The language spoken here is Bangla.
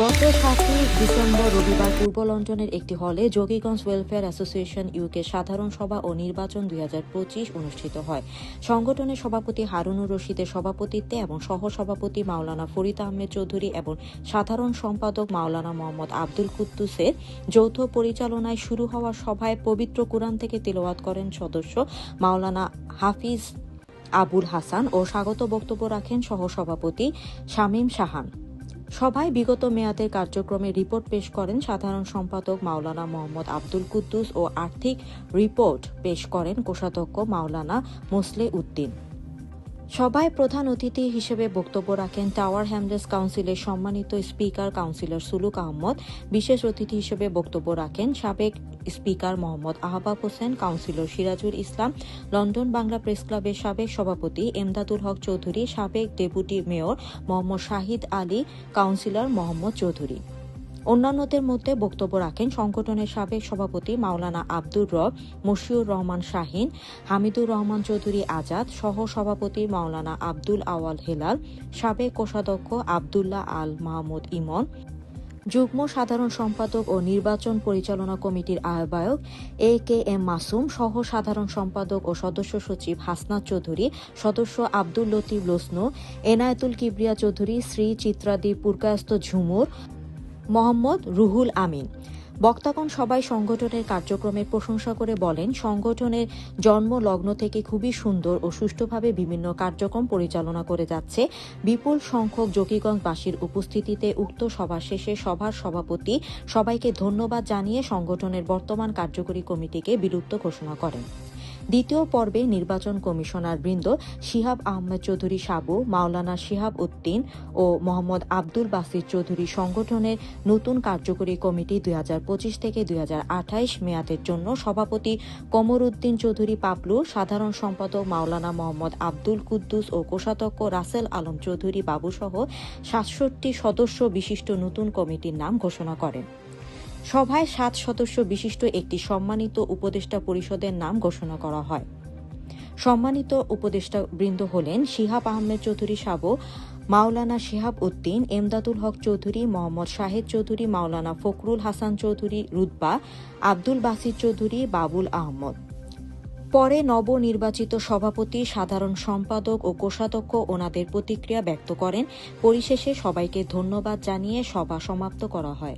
গত ৭ই ডিসেম্বর রবিবার পূর্ব লন্ডনের একটি হলে যোগীগঞ্জ ওয়েলফেয়ার অ্যাসোসিয়েশন ইউকে সাধারণ সভা ও নির্বাচন ২০২৫ অনুষ্ঠিত হয়। সংগঠনের সভাপতি হারুনুর রশিদের সভাপতিত্বে এবং সহসভাপতি মাওলানা ফরিদ আহমেদ চৌধুরী এবং সাধারণ সম্পাদক মাওলানা মোহাম্মদ আব্দুল কুদ্দুসের যৌথ পরিচালনায় শুরু হওয়া সভায় পবিত্র কুরআন থেকে তিলাওয়াত করেন সদস্য মাওলানা হাফিজ আবুল হাসান ও স্বাগত বক্তব্য রাখেন সহসভাপতি শামীম শাহান। সভায় বিগত মেয়াদের কার্যক্রমে রিপোর্ট পেশ করেন সাধারণ সম্পাদক মাওলানা মোহাম্মদ আব্দুল কুদ্দুস ও আর্থিক রিপোর্ট পেশ করেন কোষাধ্যক্ষ মাওলানা মোসলে উদ্দিন। সভায় প্রধান অতিথি হিসেবে বক্তব্য রাখেন টাওয়ার হ্যামলেটস কাউন্সিলের সম্মানিত স্পিকার কাউন্সিলর সুলুক আহমদ। বিশেষ অতিথি হিসেবে বক্তব্য রাখেন সাবেক speaker Mohammad Ahbab Hossain, councillor Sirajul Islam, London Bangla press ক্লাবের সাবেক সভাপতি এমদাদুল হক চৌধুরী, সাবেক deputy mayor Mohammad Shahid Ali, councillor Mohammad Chowdhury. অন্যান্যদের মধ্যে বক্তব্য রাখেন সংগঠনের সাবেক সভাপতি মাওলানা আব্দুর রব, মশিউর রহমান শাহিন, হামিদুর রহমান চৌধুরী আজাদ, সহ সভাপতি মাওলানা আব্দুল আওয়াল হেলাল, সাবেক কোষাধ্যক্ষ আবদুল্লাহ আল মাহমুদ ইমন, যুগ্ম সাধারণ সম্পাদক ও নির্বাচন পরিচালনা কমিটির আহ্বায়ক AKM মাসুম, সহ সাধারণ সম্পাদক ও সদস্য সচিব হাসনাত চৌধুরী, সদস্য আব্দুল লতিফ লোসনু, এনায়েতুল কিবরিয়া চৌধুরী, শ্রী চিত্রাদি পুরকায়স্ত ঝুমুর, মোহাম্মদ রুহুল আমিন। বক্তাগণ সবাই সংগঠনের কার্যক্রমের প্রশংসা করে বলেন, সংগঠনের জন্ম লগ্ন থেকে খুবই সুন্দর ও সুষ্ঠুভাবে বিভিন্ন কার্যক্রম পরিচালনা করে যাচ্ছে। বিপুল সংখ্যক যোগীগঞ্জবাসীর উপস্থিতিতে উক্ত সভা শেষে সভার সভাপতি সবাইকে ধন্যবাদ জানিয়ে সংগঠনের বর্তমান কার্যকরী কমিটিকে বিলুপ্ত ঘোষণা করেন। দ্বিতীয় পর্বে নির্বাচন কমিশনার বৃন্দ শিহাব আহমেদ চৌধুরী সাবু, মাওলানা শিহাব উদ্দিন ও মোহাম্মদ আব্দুল বাসির চৌধুরী সংগঠনের নতুন কার্যকরী কমিটি ২০২৫ থেকে ২০২৮ মেয়াদের জন্য সভাপতি কমর উদ্দিন চৌধুরী পাপলু, সাধারণ সম্পাদক মাওলানা মোহাম্মদ আব্দুল কুদ্দুস ও কোষাধ্যক্ষ রাসেল আলম চৌধুরী বাবুসহ ৬৭ সদস্য বিশিষ্ট নতুন কমিটির নাম ঘোষণা করেন। সভায় ৭ সদস্য বিশিষ্ট একটি সম্মানিত উপদেষ্টা পরিষদের নাম ঘোষণা করা হয়। সম্মানিত উপদেষ্টা বৃন্দ হলেন শিহাব আহমেদ চৌধুরী সাবু, মাওলানা শিহাব উদ্দিন, এমদাদুল হক চৌধুরী, মোহাম্মদ শাহেদ চৌধুরী, মাওলানা ফখরুল হাসান চৌধুরী রুতবা, আব্দুল বাসির চৌধুরী, বাবুল আহমদ। পরে নবনির্বাচিত সভাপতি, সাধারণ সম্পাদক ও কোষাধ্যক্ষ ওনাদের প্রতিক্রিয়া ব্যক্ত করেন। পরিশেষে সবাইকে ধন্যবাদ জানিয়ে সভা সমাপ্ত করা হয়।